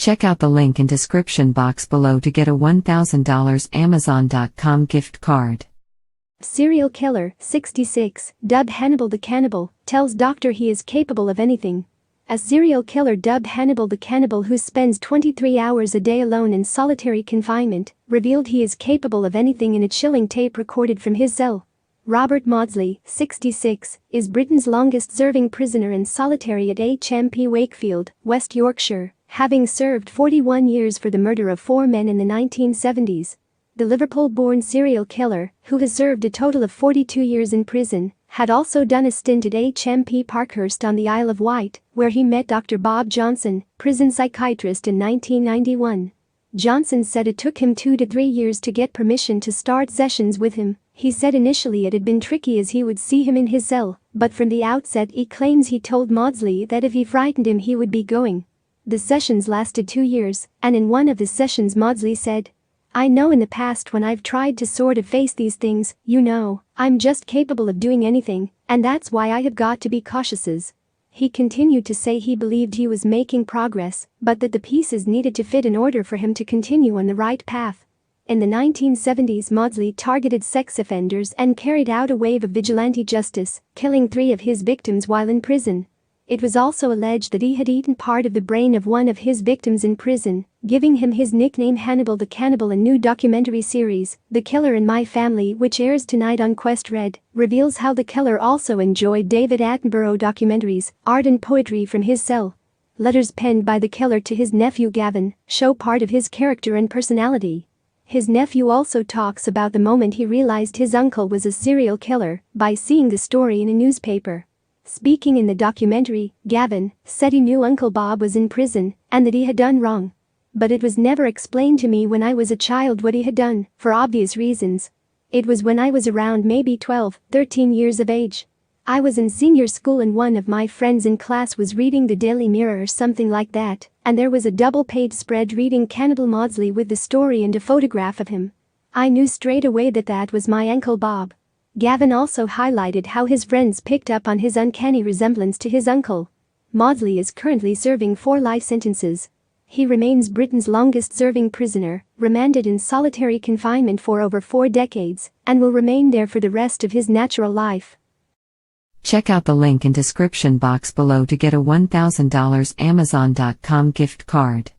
Check out the link in description box below to get a $1,000 Amazon.com gift card. Serial killer, 66, dubbed Hannibal the Cannibal, tells doctor he is capable of anything. A serial killer dubbed Hannibal the Cannibal, who spends 23 hours a day alone in solitary confinement, revealed he is capable of anything in a chilling tape recorded from his cell. Robert Maudsley, 66, is Britain's longest-serving prisoner in solitary at HMP Wakefield, West Yorkshire, having served 41 years for the murder of 4 men in the 1970s. The Liverpool-born serial killer, who has served a total of 42 years in prison, had also done a stint at HMP Parkhurst on the Isle of Wight, where he met Dr. Bob Johnson, prison psychiatrist, in 1991. Johnson said it took him 2 to 3 years to get permission to start sessions with him. He said initially it had been tricky as he would see him in his cell, but from the outset he claims he told Maudsley that if he frightened him he would be going. The sessions lasted 2 years, and in one of the sessions Maudsley said, "I know in the past when I've tried to sort of face these things, I'm just capable of doing anything, and that's why I have got to be cautious." He continued to say he believed he was making progress, but that the pieces needed to fit in order for him to continue on the right path. In the 1970s, Maudsley targeted sex offenders and carried out a wave of vigilante justice, killing 3 of his victims while in prison. It was also alleged that he had eaten part of the brain of one of his victims in prison, giving him his nickname Hannibal the Cannibal. A new documentary series, The Killer in My Family, which airs tonight on Quest Red, reveals how the killer also enjoyed David Attenborough documentaries, art and poetry from his cell. Letters penned by the killer to his nephew Gavin show part of his character and personality. His nephew also talks about the moment he realized his uncle was a serial killer by seeing the story in a newspaper. Speaking in the documentary, Gavin said he knew Uncle Bob was in prison and that he had done wrong. But it was never explained to me when I was a child what he had done, for obvious reasons. It was when I was around maybe 12, 13 years of age. I was in senior school and one of my friends in class was reading the Daily Mirror or something like that, and there was a double-page spread reading Cannibal Maudsley with the story and a photograph of him. I knew straight away that that was my Uncle Bob." Gavin also highlighted how his friends picked up on his uncanny resemblance to his uncle. Maudsley is currently serving 4 life sentences. He remains Britain's longest-serving prisoner, remanded in solitary confinement for over 4 decades, and will remain there for the rest of his natural life. Check out the link in description box below to get a $1,000 Amazon.com gift card.